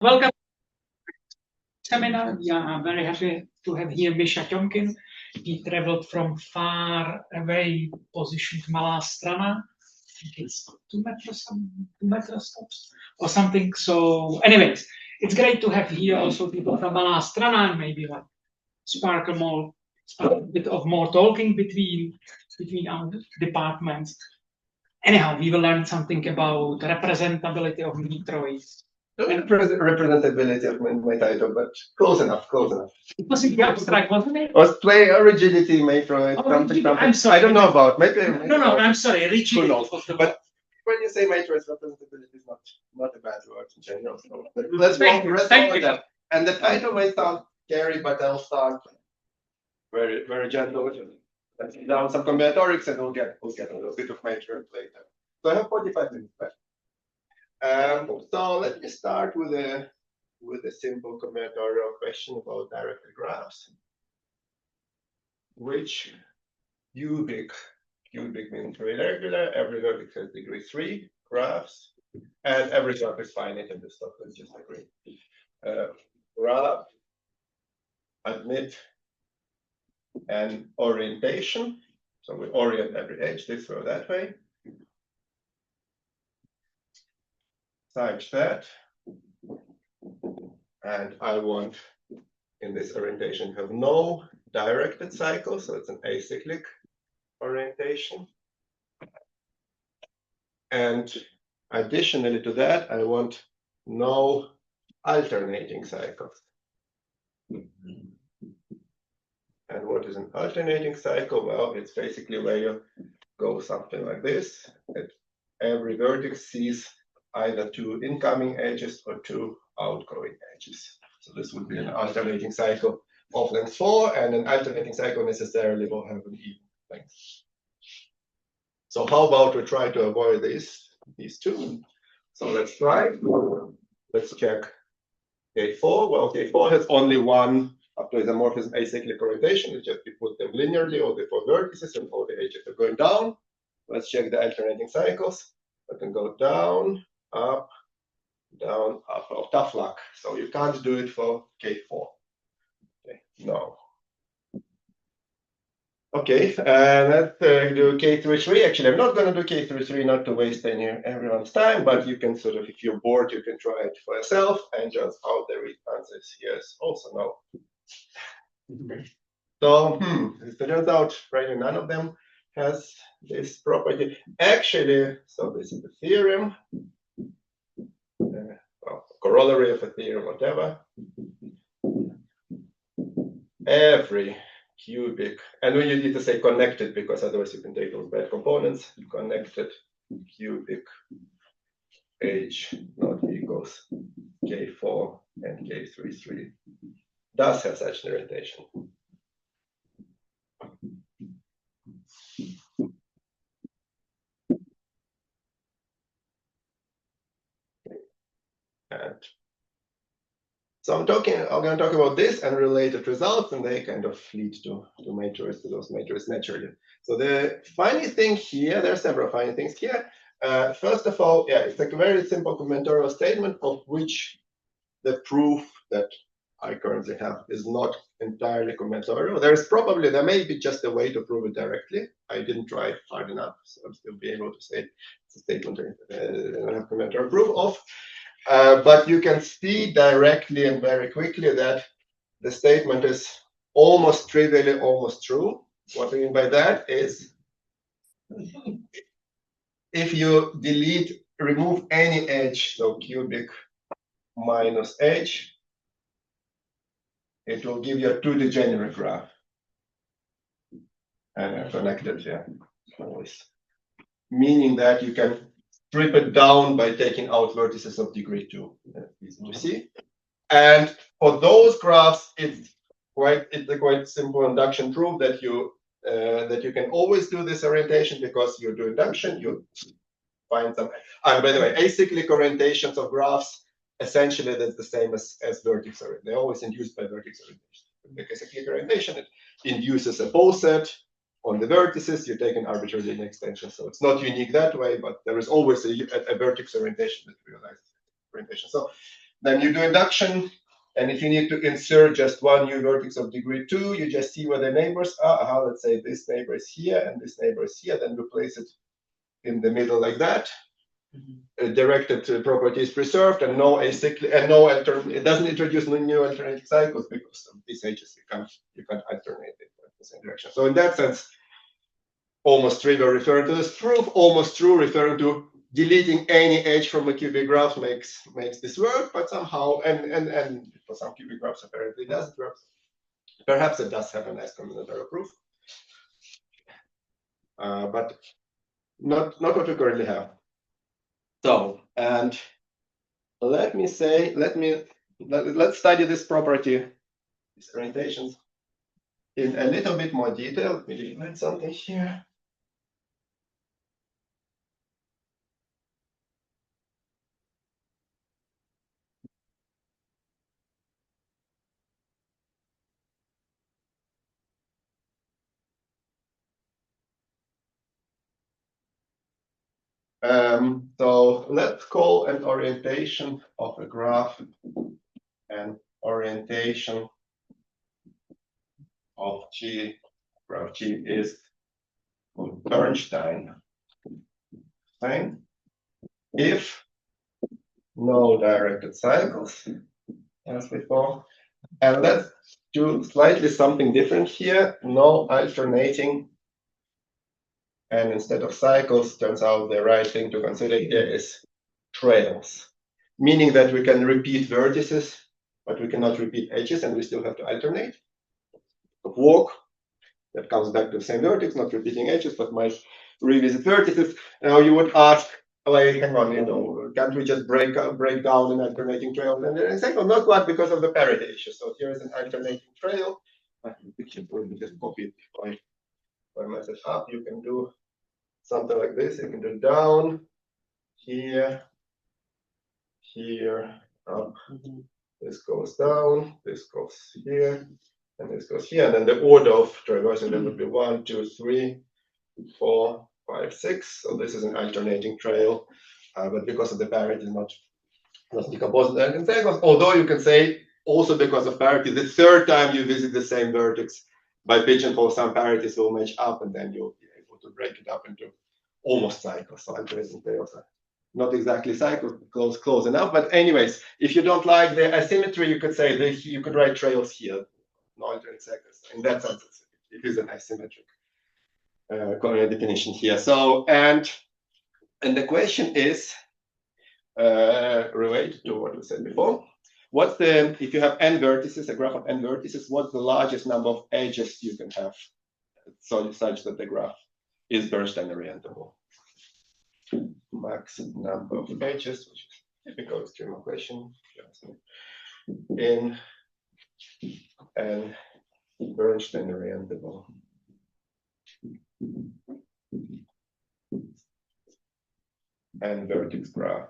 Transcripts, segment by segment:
Welcome to the seminar. Yeah, I'm very happy to have here Mykhaylo Tyomkyn. He traveled from far away, positioned Malá Strana. I think it's 2 meters tops or something. So, anyways, it's great to have here also people from Malá Strana and maybe like spark a bit of more talking between our departments. Anyhow, we will learn something about representability of matroids. Representability of my title, but close enough, close enough. It was a abstract, wasn't it? Was play a rigidity, matroid, something. I'm sorry. I don't know about. Maybe. No, I'm sorry. Rigidity. But when you say matroid, representability is not a bad word in general. So let's walk with that. And the title may sound scary, but I'll start very, very gentle. Let's down some combinatorics, and we'll get a little bit of matroid later. So I have 45 minutes left. So let me start with a simple combinatorial question about directed graphs. Which cubic means irregular, every vertex has degree 3 graphs, and every graph is finite in this stuff, let's just agree. Graph admit an orientation, so we orient every edge this way or that way, such that, and I want in this orientation have no directed cycle, so it's an acyclic orientation. And additionally to that, I want no alternating cycles. And what is an alternating cycle? Well, it's basically where you go something like this. Every vertex sees either 2 incoming edges or 2 outgoing edges. So this would be an alternating cycle of length 4, and an alternating cycle necessarily will have an even length. So how about we try to avoid these 2? So let's try. Let's check K4. Well, K4 has only one isomorphism acyclic orientation. It's just we put them linearly, all the 4 vertices, and all the edges are going down. Let's check the alternating cycles. I can go down, up, oh, tough luck. So you can't do it for K4. Okay, no. Okay, let's do K33. Actually, I'm not going to do K33, not to waste everyone's time, but you can sort of, if you're bored, you can try it for yourself, and just how the read answers here is also no. So, it turns out, right, none of them has this property. Actually, so this is the theorem, well, corollary of a theorem, whatever. Every cubic, and we need to say connected because otherwise you can take those bad components. Connected cubic H not equals K4 and K33 does have such an orientation. And so I'm going to talk about this and related results, and they kind of lead to those matrices naturally. So the funny thing here, there are several funny things here. First of all, yeah, it's like a very simple combinatorial statement of which the proof that I currently have is not entirely combinatorial. There may be just a way to prove it directly. I didn't try hard enough, so I'll still be able to say it's a statement I have combinatorial proof of. But you can see directly and very quickly that the statement is almost trivially almost true. What I mean by that is if you remove any edge, so cubic minus edge, it will give you a 2 degenerate graph. And connected here, always. Meaning that you can strip it down by taking out vertices of degree 2. Easy to see. And for those graphs, it's a quite simple induction proof that you can always do this orientation because you do induction, you find some. By the way, acyclic orientations of graphs, essentially that's the same as vertex orientation. They're always induced by vertex orientation. With acyclic orientation, it induces a poset on the vertices. You take an arbitrary linear extension, so it's not unique that way, but there is always a vertex orientation that realizes orientation. So Then you do induction. And if you need to insert just one new vertex of degree 2, you just see where the neighbors are. Let's say this neighbor is here and this neighbor is here. Then we place it in the middle like that. Directed property is preserved, and no acyclic and no alternate. It doesn't introduce new alternating cycles because of these edges you can't alternate it in the same direction. So in that sense, almost trivial referring to this proof, almost true referring to deleting any edge from a cubic graph makes this work, but somehow and for some cubic graphs apparently it doesn't work. Perhaps it does have a nice combinatorial proof, but not what we currently have. So, and let's study this property, these orientations, in a little bit more detail. Let me write something here. So let's call an orientation of a graph an orientation of G. Graph G is Bernstein thing if no directed cycles as before. And let's do slightly something different here. No alternating. And instead of cycles, turns out the right thing to consider here is trails, meaning that we can repeat vertices, but we cannot repeat edges, and we still have to alternate. A walk that comes back to the same vertex, not repeating edges, but might revisit vertices. Now you would ask, like, hang on, can't we just break down an alternating trail? And then say, well, not quite because of the parity issue. So here is an alternating trail. We can just copy it by method up. You can do something like this. You can do down, here, here, up. This goes down, this goes here, and this goes here. And then the order of traversing them would be 1, 2, 3, 4, 5, 6. So this is an alternating trail, but because of the parity, not decomposed in cycles. Although you can say also because of parity, the third time you visit the same vertex by pigeonhole, some parities will match up, and then you'll be able to break it up into almost cycles. So alternating trails are not exactly cycles, close enough. But anyways, if you don't like the asymmetry, you could say that you could write trails here, no alternate cycles. In that sense, it is an asymmetric definition here. So and the question is related to what we said before. What's the, if you have n vertices, a graph of n vertices, what's the largest number of edges you can have such that the graph is Bernstein orientable? Max number of edges, which is typical extreme question, in an Bernstein orientable and vertex graph.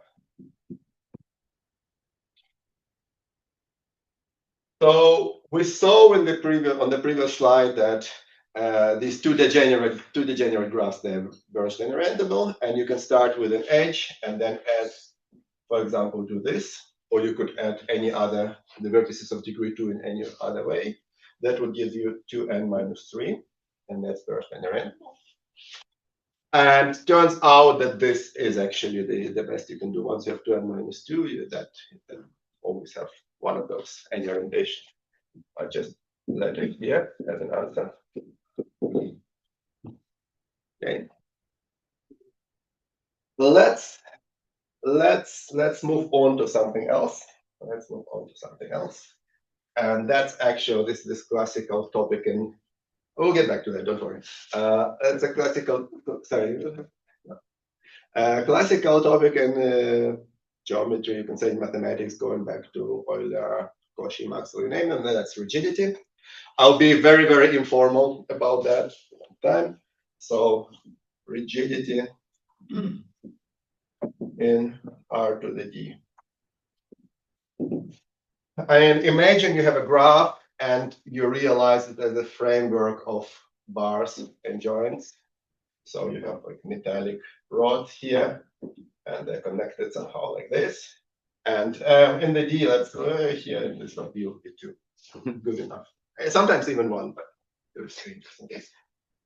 So we saw in the previous slide that these two degenerate graphs, they're Bernstein orientable, and you can start with an edge and then add, for example, do this, or you could add any other, the vertices of degree 2 in any other way. That would give you 2n minus 3, and that's Bernstein orientable. And it turns out that this is actually the best you can do. Once you have 2n minus 2, you always have one of those any orientation. I just let it here as an answer. Okay. Let's move on to something else. And that's actually this classical topic in. We'll get back to that. Don't worry. It's a classical. Sorry. Classical topic in geometry. You can say in mathematics, going back to Euler, Cauchy, Maxwell, you name them. That's rigidity. I'll be very, very informal about that time. So rigidity in R to the D. And imagine you have a graph and you realize it as a framework of bars and joints. So you have like metallic rods here, and they're connected somehow like this. And in the D, let's go here in this one, view too. Good enough. Sometimes even one, but there's three just in case.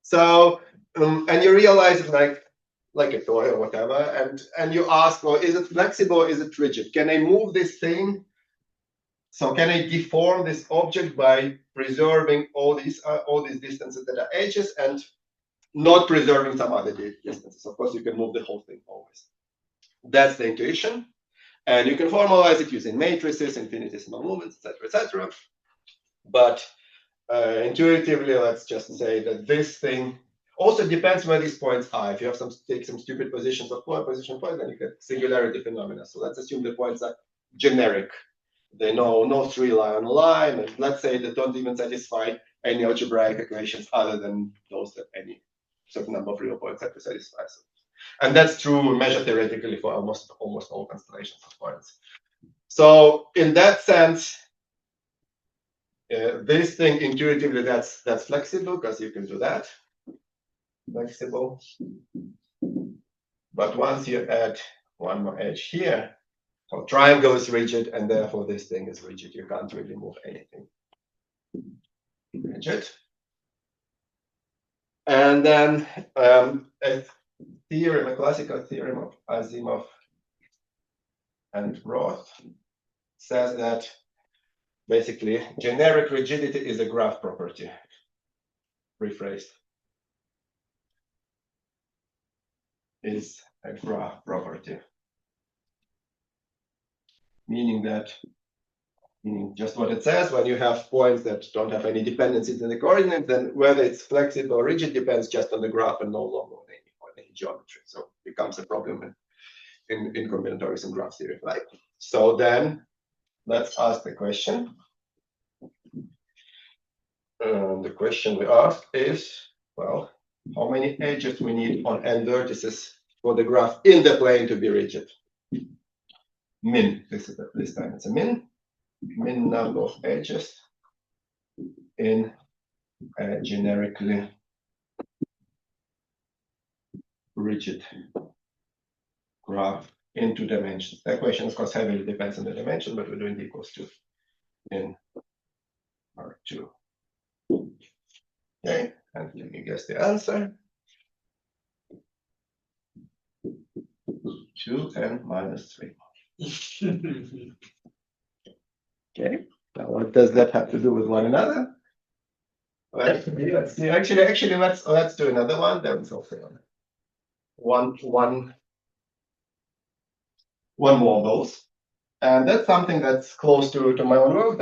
So, and you realize it's like a toy or whatever, and you ask, well, is it flexible or is it rigid? Can I move this thing? So can I deform this object by preserving all these distances that are edges and not preserving some other distances? Of course, you can move the whole thing always. That's the intuition. And you can formalize it using matrices, infinitesimal movements, etc., etc. But intuitively, let's just say that this thing also depends where these points are. If you have take some stupid positions of position points, then you get singularity phenomena. So let's assume the points are generic. They know no three lie on a line, and let's say they don't even satisfy any algebraic equations other than those that any certain number of real points have to satisfy. So, and that's true measure theoretically for almost all constellations of points. So in that sense, this thing intuitively that's flexible because you can do that. Flexible. But once you add one more edge here, so triangle is rigid, and therefore this thing is rigid. You can't really move anything. Rigid. And then a classical theorem of Asimov and Roth says that basically generic rigidity is a graph property. Rephrased. Is a graph property. Meaning just what it says, when you have points that don't have any dependencies in the coordinates, then whether it's flexible or rigid depends just on the graph and no longer on any geometry. So it becomes a problem in combinatorics and graph theory, right? So then let's ask the question. The question we ask is, well, how many edges we need on n vertices for the graph in the plane to be rigid? Min, this time it's a min number of edges in a generically rigid graph in 2 dimensions. The equation, of course, heavily depends on the dimension, but we're doing d equals 2 in R2. Okay, and let me guess the answer. 2n minus 3. Okay, now what does that have to do with one another? Let's see. Actually, let's do another one. There was also one more of those, and that's something that's close to my own work.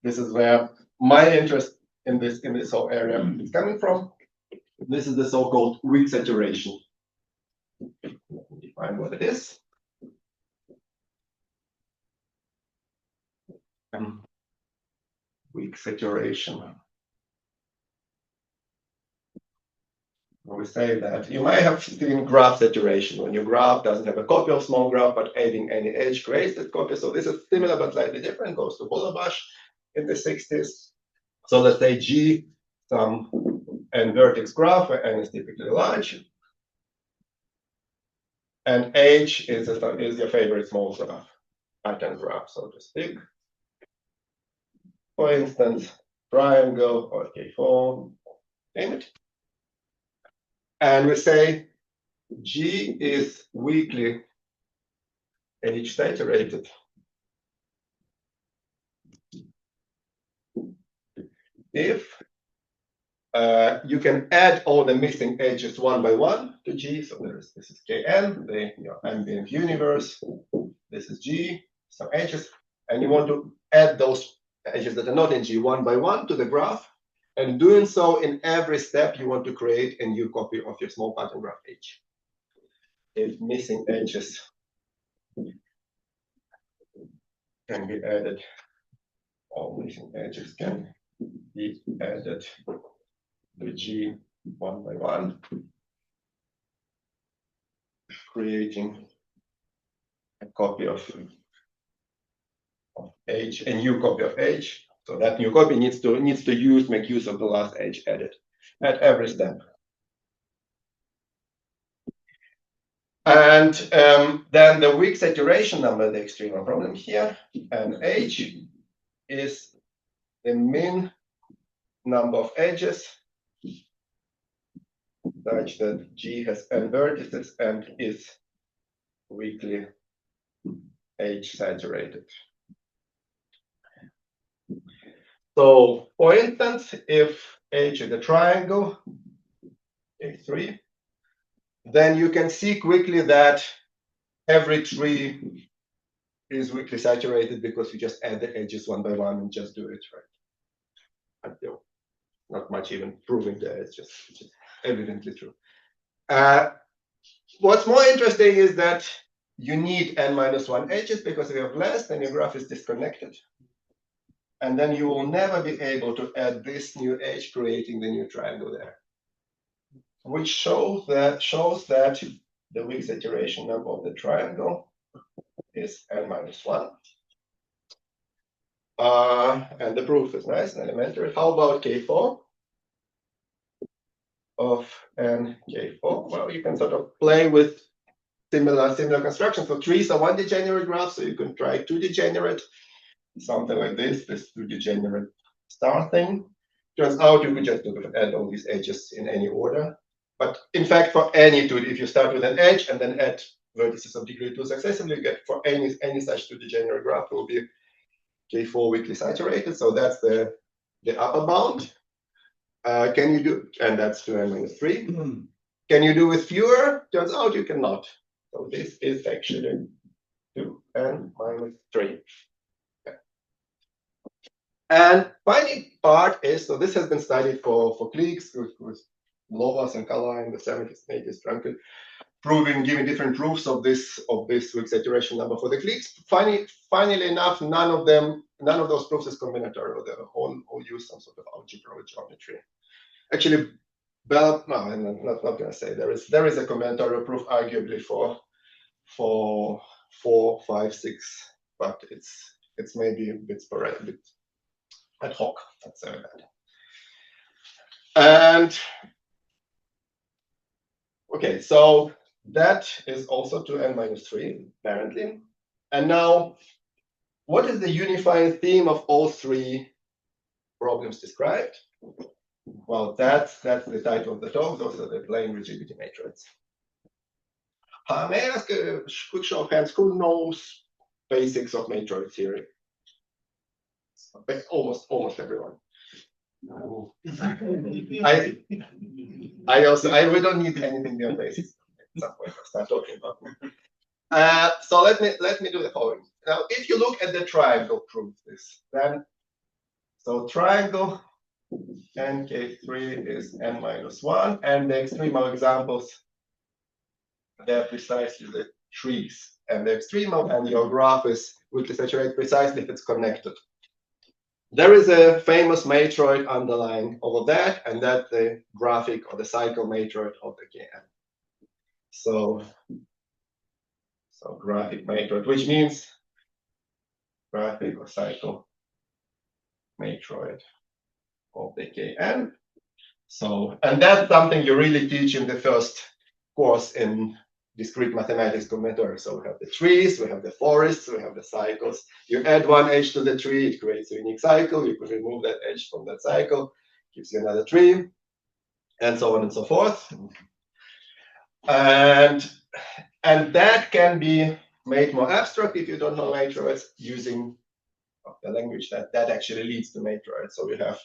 This is where my interest in this whole area is coming from. This is the so-called weak saturation. Let me define what it is. Weak saturation. We say that you might have seen graph saturation when your graph doesn't have a copy of small graph, but adding any edge creates that copy. So this is similar but slightly different. Goes to Bolabash in the 60s. So let's say G, some n vertex graph where n is typically large, and H is your favorite small graph, pattern graph, so to speak. For instance, triangle or K4, name it. And we say G is weakly H saturated if you can add all the missing edges one by one to G. So this is Kn, the ambient universe. This is G, some edges, and you want to add those edges that are not in G one by one to the graph. And doing so in every step, you want to create a new copy of your small pattern graph H. If missing edges can be added, all missing edges can be added to G one by one, creating a copy of H, a new copy of H. So that new copy needs to make use of the last edge added at every step. And then the weak saturation number, the extreme problem here, and H is the mean number of edges such that G has n vertices and is weakly H saturated. So, for instance, if H is a triangle, A3, then you can see quickly that every tree is weakly saturated because you just add the edges one by one and just do it right. Not much even proving that, it's just evidently true. What's more interesting is that you need n-1 edges because if you have less, then your graph is disconnected. And then you will never be able to add this new edge, creating the new triangle there. Which shows that the weak saturation number of the triangle is n-1. And the proof is nice and elementary. How about K4 of n K4? Well, you can sort of play with similar constructions. So trees are one degenerate graph, so you can try two degenerate, something like this two degenerate star thing. Turns out you could just add all these edges in any order. But in fact, for any two, if you start with an edge and then add vertices of degree 2 successively, you get for any such two degenerate graph will be K4 weakly saturated. So that's the upper bound. Can you do, and that's 2n-3. Can you do with fewer? Turns out you cannot. So this is actually 2n-3. Okay. And funny part is, so this has been studied for cliques with Lovas and Kala in the 70s and 80s, giving different proofs of this weak saturation number for the cliques. Funnily enough, none of those proofs is combinatorial. They all use some sort of algebra or geometry. Actually, no, I'm not going to say there is a combinatorial proof arguably for 4, 5, 6, but it's maybe a bit sporadic, a bit ad hoc. Let's say that. And okay, so that is also 2n-3 apparently. And now, what is the unifying theme of all three problems described? Well, that's the title of the talk. Those are the plane rigidity matroids. May I ask a quick show of hands? Who knows basics of matroid theory? Almost everyone. We don't need anything beyond basics. At some point, I'll start talking about. So let me do the following. Now, if you look at the triangle proof, so triangle nk3 is n-1, and the extremal examples, they're precisely the trees. And the extremal, and your graph is weakly saturated precisely if it's connected. There is a famous matroid underlying all of that, and that's the graphic or the cycle matroid of the KN. So graphic matroid, which means graphic or cycle matroid of the KN. So, and that's something you really teach in the first course in discrete mathematics combinatorial. So we have the trees, we have the forests, we have the cycles. You add one edge to the tree, it creates a unique cycle. You could remove that edge from that cycle, gives you another tree, and so on and so forth. And that can be made more abstract if you don't know matroids using the language that actually leads to matroids. So we have,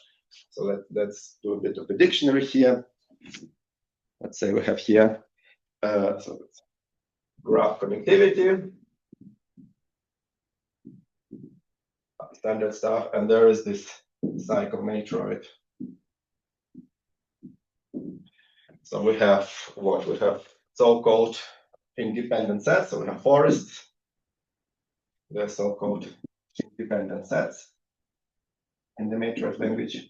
let's do a bit of a dictionary here. Let's say we have here, so that's graph connectivity, standard stuff, and there is this cycle matroid. So we have what we have so-called independent sets. So we have forests. They're so-called independent sets in the matroid language.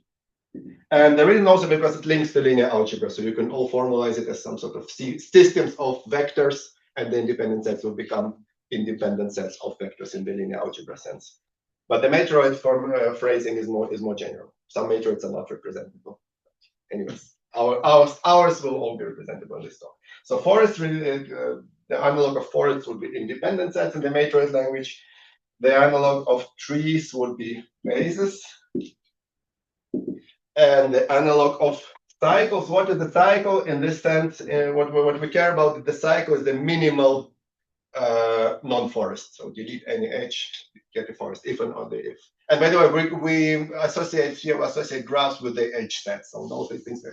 And the reason also because it links to linear algebra. So you can all formalize it as some sort of systems of vectors, and the independent sets will become independent sets of vectors in the linear algebra sense. But the matroid phrasing is more general. Some matroids are not representable. Anyways, ours will all be representable in this talk. So forest The analog of forests would be independent sets in the matroid language. The analog of trees would be bases. And the analog of cycles, what is the cycle? In this sense, what we care about, the cycle is the minimal non-forest. So delete any edge, get the forest, if and only if. And by the way, we associate graphs with the edge sets. So those things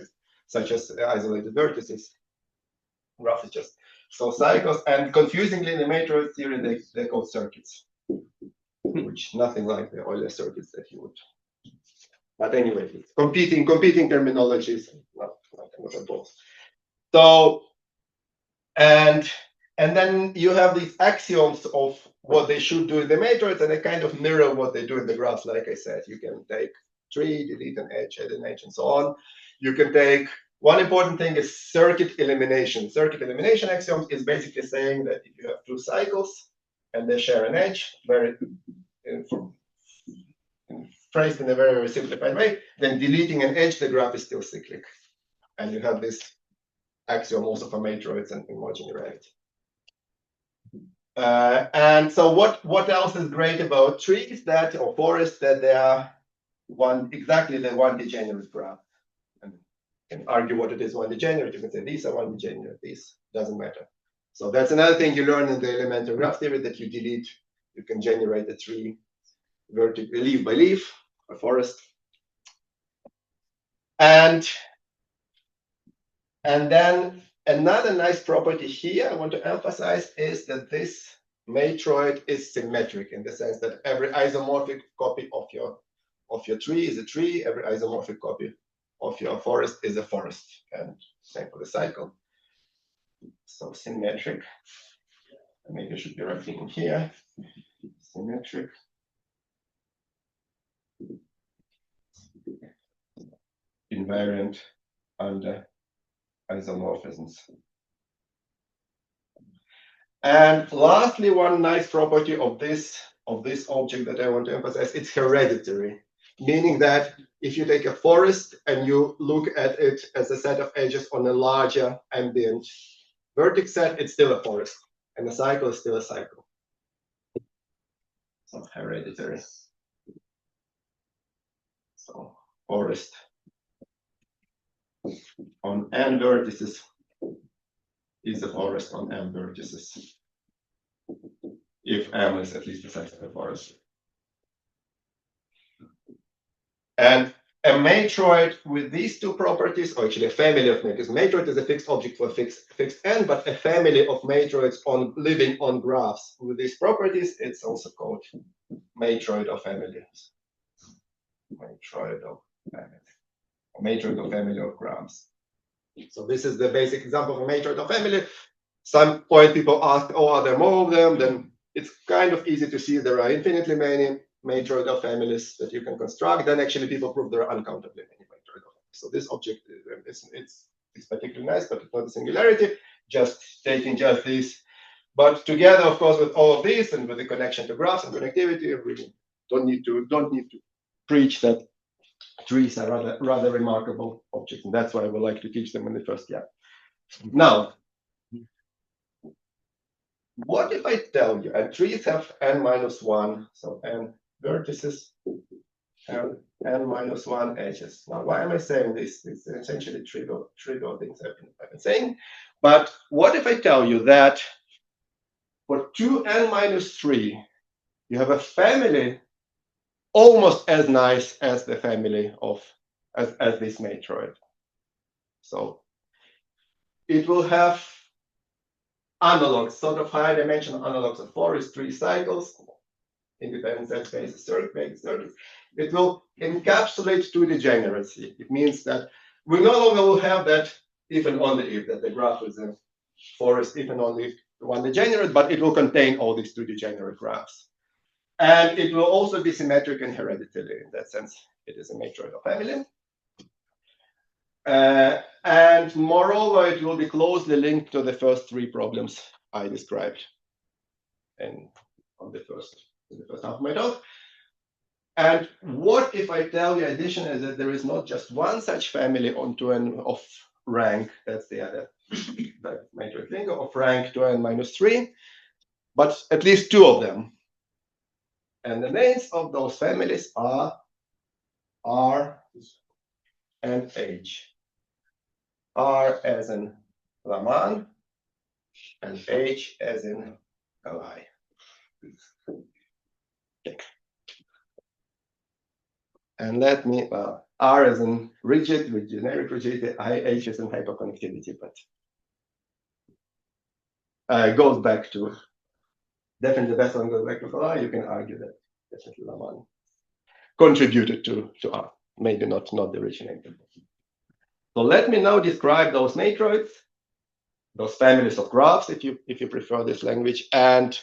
such as isolated vertices. Graph is just so cycles, and confusingly in the matroid theory, they call circuits, which nothing like the Euler circuits that you would. But anyway, it's competing terminologies, not at all. So, and then you have these axioms of what they should do in the matroids, and they kind of mirror what they do in the graphs. Like I said, you can take tree, delete an edge, add an edge, and so on. You can take, one important thing is circuit elimination. Circuit elimination axiom is basically saying that if you have two cycles and they share an edge, phrased in a very, very simplified way, then deleting an edge, the graph is still cyclic. And you have this axiom also for matroids and emerging reality. And so what else is great about trees or forests, that they are exactly the one degenerate graph. And you can argue what it is one degenerate. You can say these are one degenerate, these doesn't matter. So that's another thing you learn in the elementary graph theory, that you can generate a tree vertically, leaf by leaf, a forest. And then another nice property here I want to emphasize is that this matroid is symmetric, in the sense that every isomorphic copy of your tree is a tree, every isomorphic copy of your forest is a forest, and same for the cycle. So symmetric. Maybe I should be writing in here. Symmetric. Invariant under isomorphisms. And lastly, one nice property of this object that I want to emphasize, it's hereditary, meaning that if you take a forest and you look at it as a set of edges on a larger ambient vertex set, it's still a forest, and a cycle is still a cycle. So hereditary. So forest on n vertices is a forest on m vertices, if m is at least the size of the forest. And a matroid with these two properties, or actually a family of matroids. Matroid is a fixed object for fixed n, but a family of matroids living on graphs with these properties, it's also called matroid of families. Matroid of family. A matroid of family of graphs. So this is the basic example of a matroid of family. Some point people ask, oh, are there more of them? Then it's kind of easy to see there are infinitely many matroid of families that you can construct. Then actually people prove there are uncountably many matroid of families. So this object it's particularly nice, but it's not a singularity, just taking just these. But together, of course, with all of these and with the connection to graphs and connectivity, we don't need to preach that trees are rather remarkable objects, and that's why I would like to teach them in the first year. Now, what if I tell you, and trees have n-1, so n vertices and n-1 edges. Now, why am I saying this? It's essentially trivial things I've been saying. But what if I tell you that for 2n-3, you have a family almost as nice as the family of as this matroid. So it will have analogs, sort of higher dimensional analogs of forest tree cycles, independent set spaces, circuits. It will encapsulate two degeneracy. It means that we no longer will have that if and only if, that the graph is a forest if and only one degenerate, but it will contain all these two degenerate graphs. And it will also be symmetric and hereditary. In that sense, it is a matroid of family. And moreover, it will be closely linked to the first three problems I described in the first half of my talk. And what if I tell you additionally that there is not just one such family onto an of rank, that's the other the matrix linker of rank 2n minus 3, but at least two of them. And the names of those families are R and H. R as in Raman, and H as in Kalai. And let me, R as in rigid with generic rigidity, H as in hyperconnectivity, but goes back to, definitely the best one goes back to Kalai. You can argue that definitely Raman contributed to R, maybe not the originator. So let me now describe those matroids, those families of graphs, if you prefer this language, and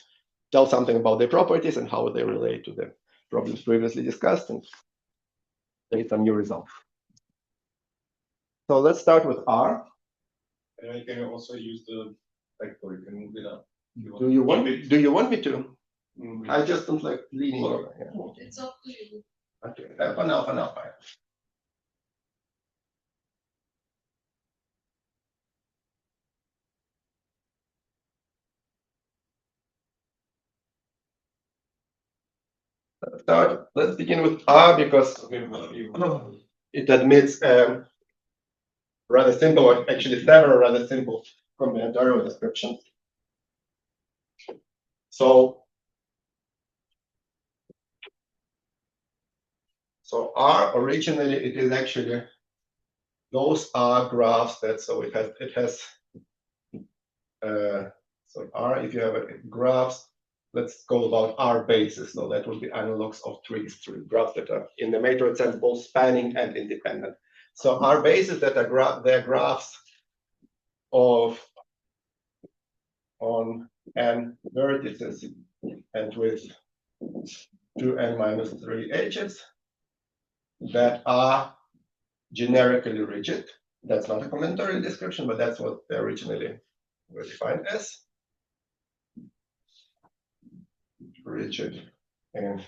tell something about their properties and how they relate to the problems previously discussed, and state some new results. So let's start with R. And can you also use the vector? You can move it up. Do you want me to? I just don't like leaning over. Yeah. It's up to you. Okay. For now, fine. Let's begin with R because it admits rather simple, or actually several rather simple combinatorial descriptions. So R originally it is actually those are graphs that so it has so R, if you have graphs, let's go about R bases. So that would be analogs of trees, three graphs that are in the matrix sense both spanning and independent. So R bases that are they're graphs of on n vertices and with 2n minus 3 edges that are generically rigid. That's not a combinatorial description, but that's what they originally were defined as. Rigid and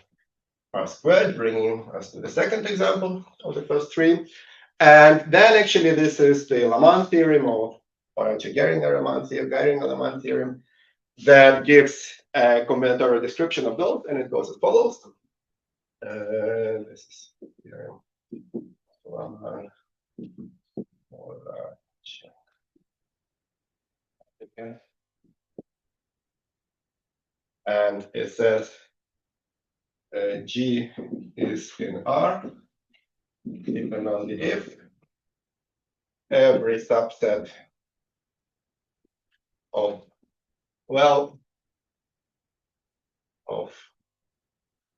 R squared, bringing us to the second example of the first three. And then actually this is the Laman theorem, or actually Gehringer-Laman theorem, that gives a combinatorial description of those, and it goes as follows. This is here. Okay. And it says G is in R, if and only if every subset of,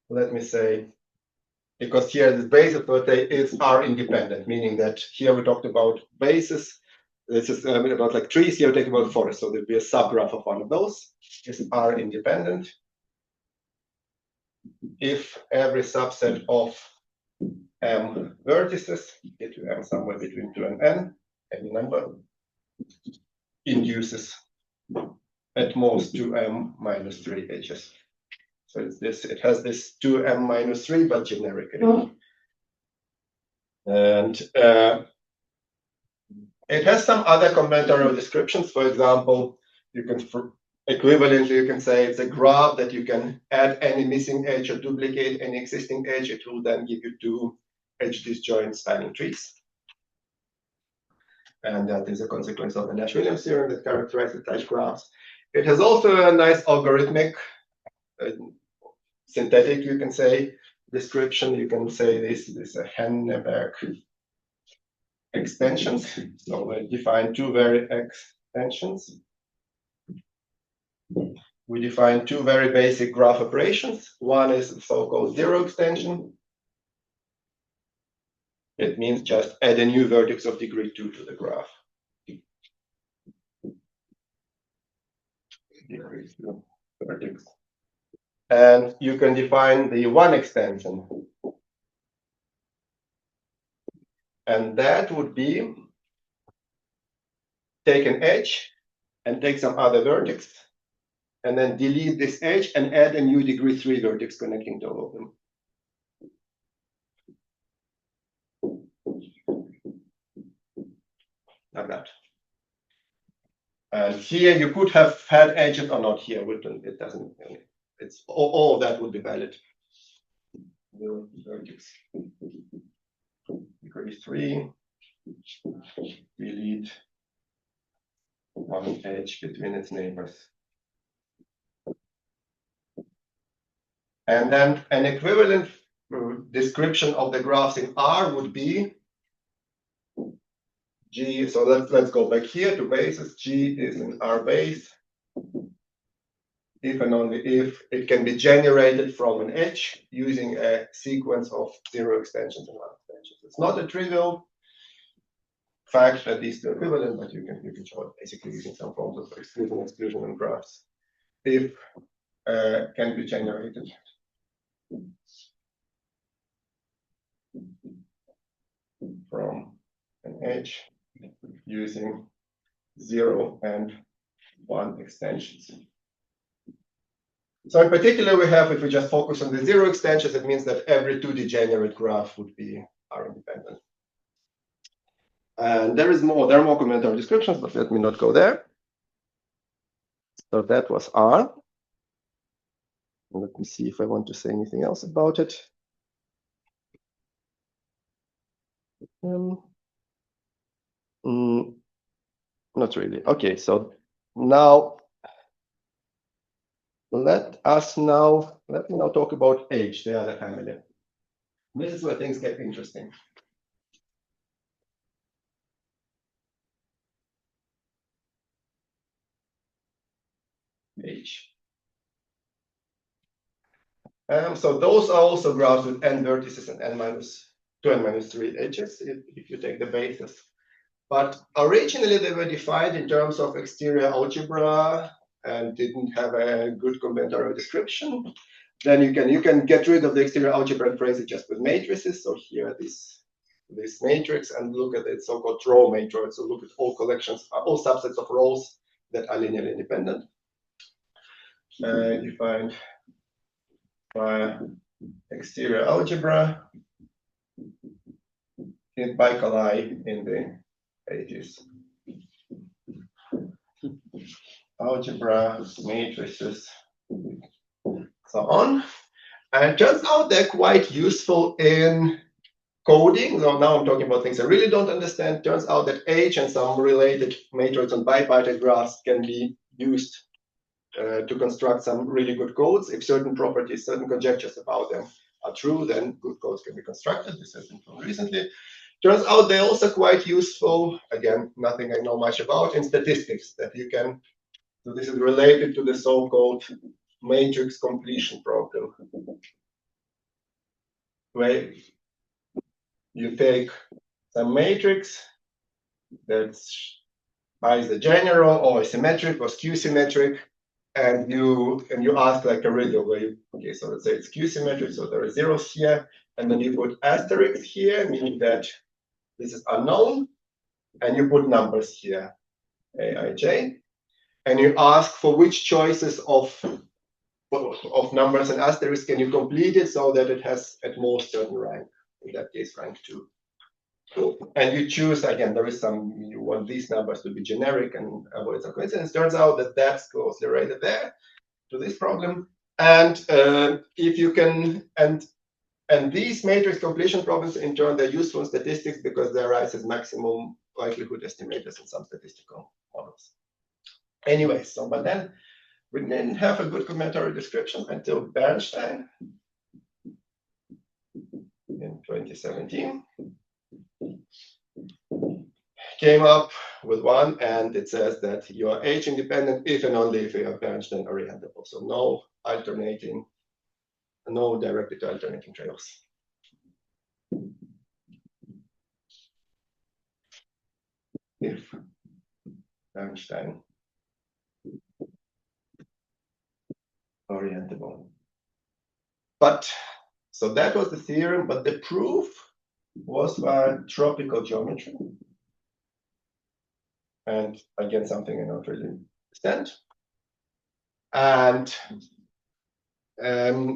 let me say, because here the basis is R independent, meaning that here we talked about bases. This is about like trees, here we talk about forests. So there'll be a subgraph of one of those is R independent. If every subset of M vertices, get to M somewhere between 2 and N, any number, induces at most 2M minus 3 edges. So it's this, it has this 2M minus 3, but generically. And it has some other combinatorial descriptions. For example, you can equivalently, you can say it's a graph that you can add any missing edge or duplicate any existing edge. It will then give you two edge disjoint spanning trees. And that is a consequence of the Nash-Williams theorem that characterizes such graphs. It has also a nice algorithmic, synthetic, you can say, description. You can say this is a Henneberg extensions. So we define two very extensions. We define two very basic graph operations. One is the so-called zero extension. It means just add a new vertex of degree 2 to the graph. Degree 2 vertex. And you can define the one extension. And that would be take an edge and take some other vertex, and then delete this edge and add a new degree 3 vertex connecting to all of them. Like that. And here you could have had edges or not here. It doesn't. It's all of that would be valid. Degree 3. Delete one edge between its neighbors. And then an equivalent description of the graphs in R would be G. So let's go back here to bases. G is in R base if and only if it can be generated from an edge using a sequence of 0 extensions and 1 extensions. It's not a trivial fact that these two are equivalent, but you can show it basically using some forms of exclusion and graphs if can be generated. From an edge using 0 and 1 extensions. So in particular, we have, if we just focus on the 0 extensions, it means that every 2 degenerate graph would be R independent. And there are more combinatorial descriptions, but let me not go there. So that was R. Let me see if I want to say anything else about it. Not really. Okay, so now let me now talk about H, the other family. This is where things get interesting. H. So those are also graphs with n vertices and n-2 and -3 edges if you take the basis. But originally they were defined in terms of exterior algebra and didn't have a good combinatorial description. Then you can get rid of the exterior algebra and phrase it just with matrices. So here this matrix, and look at its so-called row matrix. So look at all collections, all subsets of rows that are linearly independent. Defined by exterior algebra in Mykhaylo in the 80s. Algebra, matrices, so on. And it turns out they're quite useful in coding. So now I'm talking about things I really don't understand. Turns out that H and some related matroids on bipartite graphs can be used to construct some really good codes. If certain properties, certain conjectures about them are true, then good codes can be constructed. This has been shown recently. Turns out they're also quite useful. Again, nothing I know much about in statistics that you can. So this is related to the so-called matrix completion problem, where you take some matrix that's either general or symmetric or skew symmetric, and you ask like a riddle where you, okay, so let's say it's skew symmetric, so there are zeros here, and then you put asterisks here, meaning that this is unknown, and you put numbers here, Aij, and you ask for which choices of numbers and asterisks can you complete it so that it has at most certain rank, in that case rank 2. And you choose, again, there is some, you want these numbers to be generic and avoid some coincidence. Turns out that that's closely related there to this problem. And if you can, and these matrix completion problems, in turn, they're useful in statistics because they arise as maximum likelihood estimators in some statistical models. Anyway, so but then we didn't have a good combinatorial description until Bernstein in 2017 came up with one, and it says that you are H independent if and only if you are Bernstein orientable. So no alternating, no directed to alternating trails. If Bernstein orientable. But so that was the theorem, but the proof was by tropical geometry. And again, something I don't really understand. And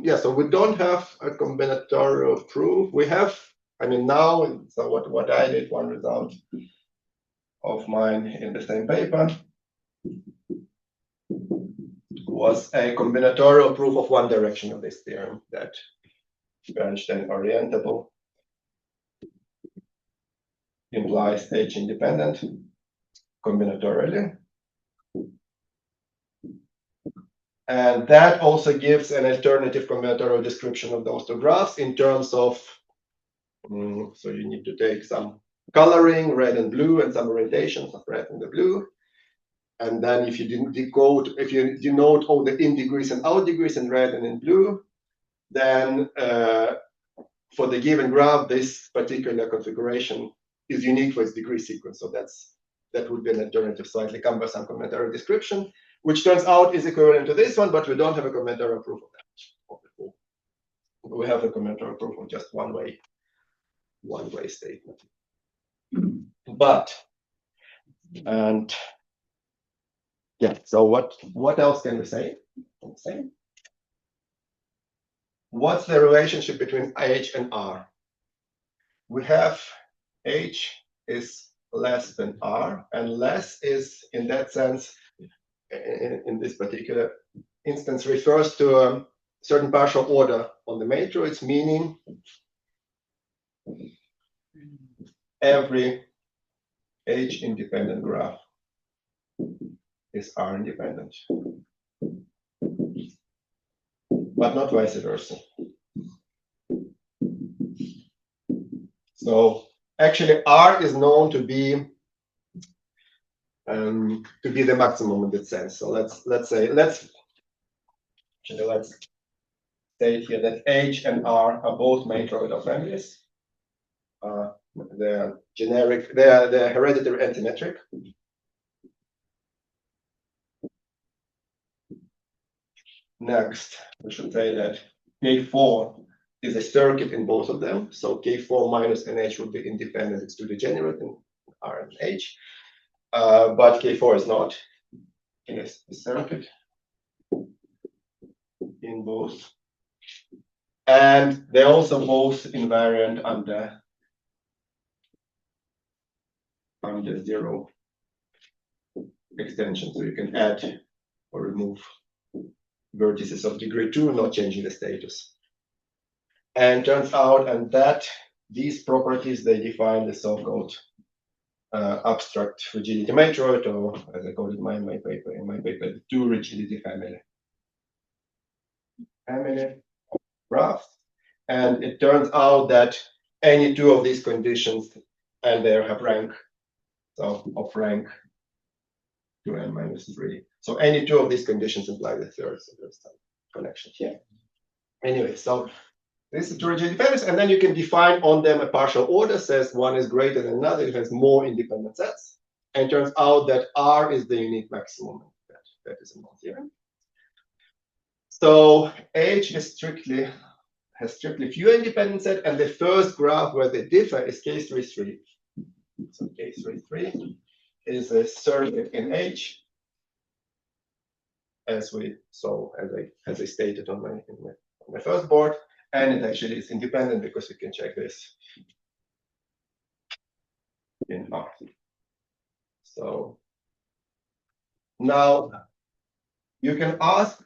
yeah, so we don't have a combinatorial proof. We have, I mean, now, so what I did, one result of mine in the same paper was a combinatorial proof of one direction of this theorem, that Bernstein orientable implies H independent combinatorially. And that also gives an alternative combinatorial description of those two graphs in terms of, so you need to take some coloring, red and blue, and some orientations of red and the blue. And then if you decode, if you denote all the in degrees and out degrees in red and in blue, then for the given graph, this particular configuration is unique for its degree sequence. So that would be an alternative, slightly cumbersome combinatorial description, which turns out is equivalent to this one, but we don't have a combinatorial proof of that. We have a combinatorial proof of just one-way statement. But, and yeah, so what else can we say? What's the relationship between H and R? We have H is less than R, and less is, in that sense, in this particular instance, refers to a certain partial order on the matroids, meaning every H independent graph is R independent, but not vice versa. So actually, R is known to be the maximum in that sense. So let's state here that H and R are both matroidal families. They're generic. They're hereditary antimetric. Next, we should say that K4 is a circuit in both of them. So K4 minus NH would be independent. It's to degenerate in R and H. But K4 is not in a circuit in both. And they're also both invariant under zero extension. So you can add or remove vertices of degree 2, not changing the status. And turns out, and that these properties, they define the so-called abstract rigidity matroid, or as I call it in my paper, the two rigidity family of graphs. And it turns out that any two of these conditions, and they have rank, so of rank 2n minus 3. So any two of these conditions imply the third, so there's some connection here. Anyway, so this is two rigidity families, and then you can define on them a partial order, says one is greater than another, it has more independent sets. And it turns out that R is the unique maximum. That is a known theorem. So H is has strictly fewer independent sets, and the first graph where they differ is K33. So K33 is a circuit in H, as we saw, as I stated on my first board, and it actually is independent because we can check this in R. So now you can ask,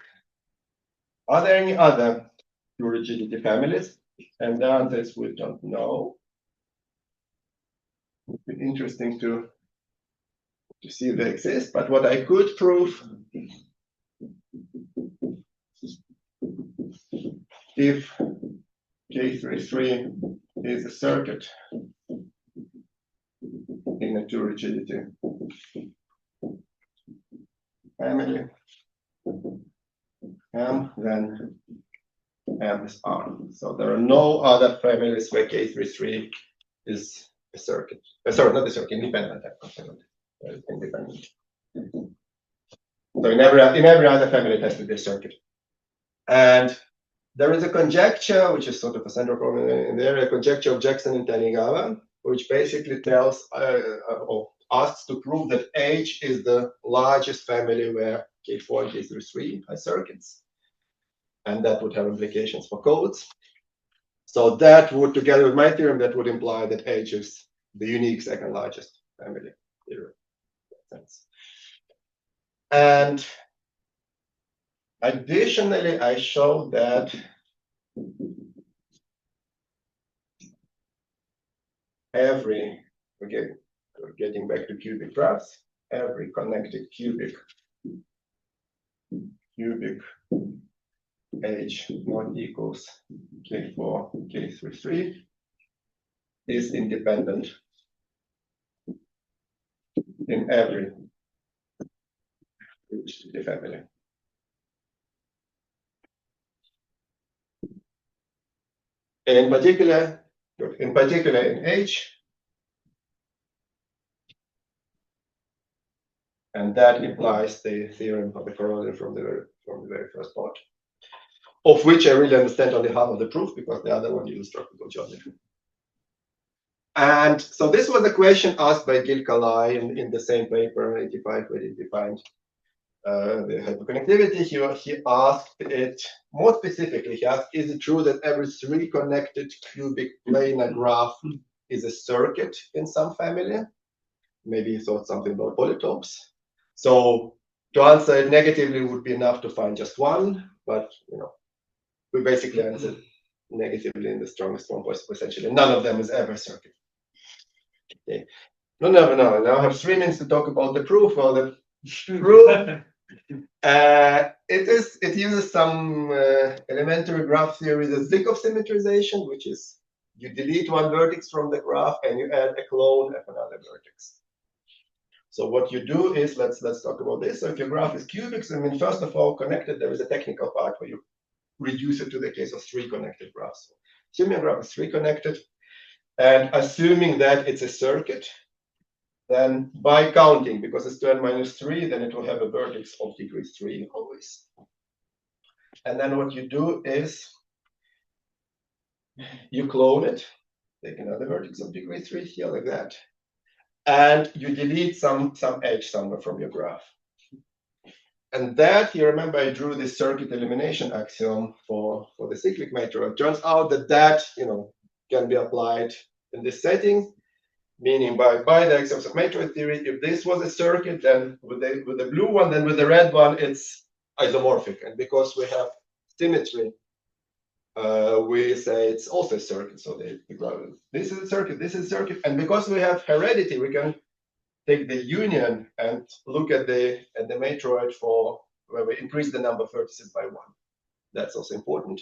are there any other two rigidity families? And the answer is we don't know. It would be interesting to see if they exist, but what I could prove, if K33 is a circuit in a two rigidity family M, then M is R. So there are no other families where K33 is a circuit. Sorry, not a circuit, independent. Independent. So in every other family, it has to be a circuit. And there is a conjecture, which is sort of a central problem in the area, conjecture of Jackson and Tanigawa, which basically tells or asks to prove that H is the largest family where K4 and K33 are circuits. And that would have implications for codes. So that would, together with my theorem, that would imply that H is the unique second largest family theorem. In that sense. And additionally, I showed that every, again, getting back to cubic graphs, every connected cubic H not equals K4, K33 is independent in every rigidity family. In particular in H, and that implies the theorem of the corollary from the very first part, of which I really understand only half of the proof because the other one uses tropical geometry. And so this was a question asked by Gil Kalai in the same paper, 85, where he defined the hyperconnectivity. He asked it more specifically. He asked, is it true that every 3 connected cubic planar graph is a circuit in some family? Maybe he thought something about polytopes. So to answer it negatively would be enough to find just one, but we basically answered negatively in the strongest form possible. Essentially, none of them is ever a circuit. Okay. No. Now I have 3 minutes to talk about the proof. Well, the proof it uses some elementary graph theory, the Zykov symmetrization, which is you delete one vertex from the graph and you add a clone of another vertex. So what you do is, let's talk about this. So if your graph is cubic, so first of all, connected, there is a technical part where you reduce it to the case of 3 connected graphs. So assuming your graph is 3 connected, and assuming that it's a circuit, then by counting, because it's 2n minus 3, then it will have a vertex of degree 3 always. And then what you do is you clone it, take another vertex of degree 3 here like that, and you delete some edge somewhere from your graph. And that, you remember, I drew this circuit elimination axiom for the cyclic matroid. It turns out that can be applied in this setting, meaning by the axioms of matroid theory, if this was a circuit, then with the blue one, then with the red one, it's isomorphic. And because we have symmetry, we say it's also a circuit. So this is a circuit, this is a circuit. And because we have heredity, we can take the union and look at the matroid for where we increase the number of vertices by 1. That's also important.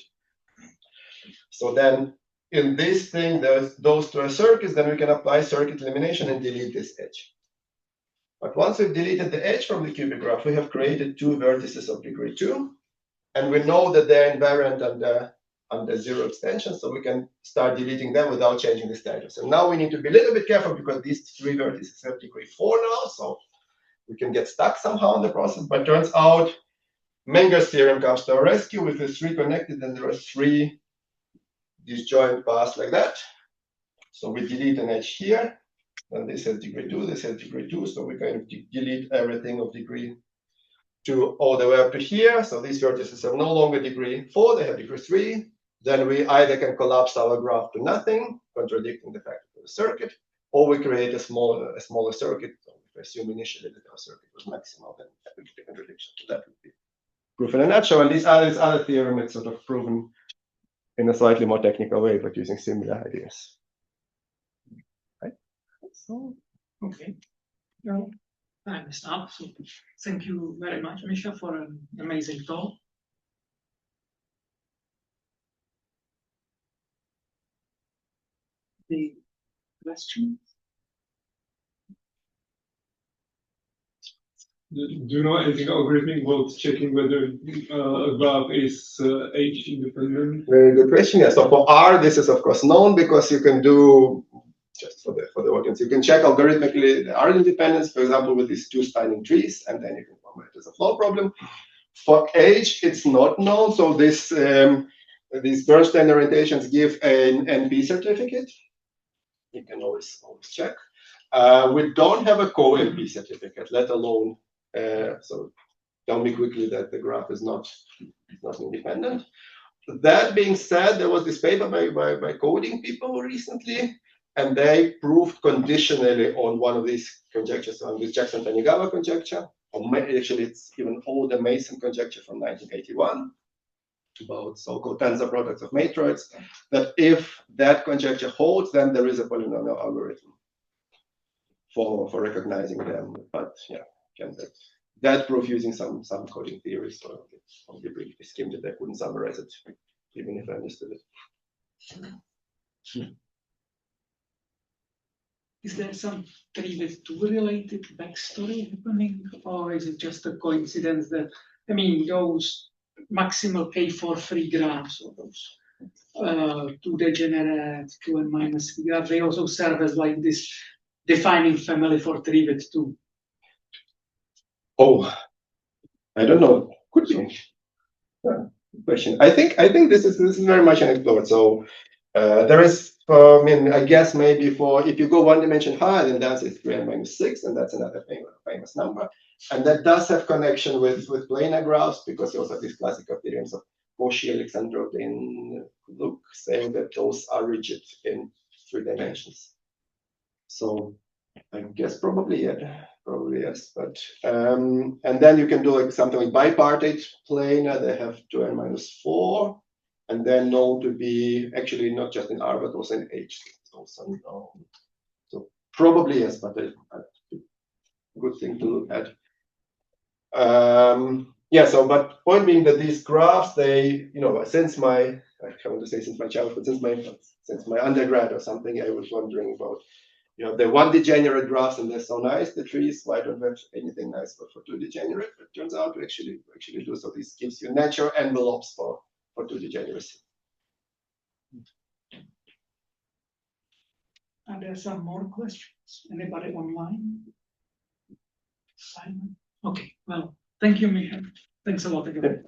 So then in this thing, those 2 are circuits, then we can apply circuit elimination and delete this edge. But once we've deleted the edge from the cubic graph, we have created 2 vertices of degree 2, and we know that they're invariant under 0 extension, so we can start deleting them without changing the status. And now we need to be a little bit careful because these 3 vertices have degree 4 now, so we can get stuck somehow in the process. But turns out Menger's theorem comes to our rescue. With the 3 connected, then there are 3 disjoint paths like that. So we delete an edge here, and this has degree 2, this has degree 2, so we kind of delete everything of degree 2 all the way up to here. So these vertices have no longer degree 4, they have degree 3. Then we either can collapse our graph to nothing, contradicting the fact of the circuit, or we create a smaller circuit. So if I assume initially that our circuit was maximal, then that would be the contradiction. So that would be proof in a nutshell. And this other theorem is sort of proven in a slightly more technical way, but using similar ideas. Right? So, okay. Well, time is up. So thank you very much, Misha, for an amazing talk. The questions? Do you know anything algorithmic about checking whether a graph is H independent? Very good question. Yeah. So for R, this is of course known because you can do, just for the audience, you can check algorithmically the R independence, for example, with these 2 spanning trees, and then you can formulate it as a flow problem. For H, it's not known. So these Bernstein orientations give an NP certificate. You can always check. We don't have a co-NP certificate, let alone. So tell me quickly that the graph is not independent. That being said, there was this paper by coding people recently, and they proved conditionally on one of these conjectures, on this Jackson-Tanigawa conjecture, actually it's even older Mason conjecture from 1981 about so-called tensor products of matroids, that if that conjecture holds, then there is a polynomial algorithm for recognizing them. But yeah, can that proof using some coding theories, so only briefly skimmed it. I couldn't summarize it, even if I understood it. Is there some 3-with-2 related backstory happening, or is it just a coincidence that, I mean, those maximal K4 graphs, or those 2 degenerate 2n minus 3 graphs, they also serve as like this defining family for 3-with-2? Oh, I don't know. Could be. Yeah, good question. I think this is very much unexplored. So there is, I mean, I guess maybe if you go one dimension higher, then that's 3n minus 6, and that's another famous number. And that does have connection with planar graphs, because you also have these classical theorems of Cauchy, Alexandrov, in Luke, saying that those are rigid in 3 dimensions. So I guess probably yes. But and then you can do like something like bipartite planar. They have 2n minus 4, and then known to be actually not just in R but also in H. It's also known. So probably yes, but a good thing to look at. Yeah. So, but point being that these graphs, they, since my childhood, since my undergrad or something, I was wondering about, the 1 degenerate graphs, and they're so nice, the trees. Why don't we have anything nice for 2 degenerate? But it turns out to actually do. So this gives you natural envelopes for 2 degeneracy. Are there some more questions? Anybody online? Simon? Okay, well, thank you, Michal. Thanks a lot again.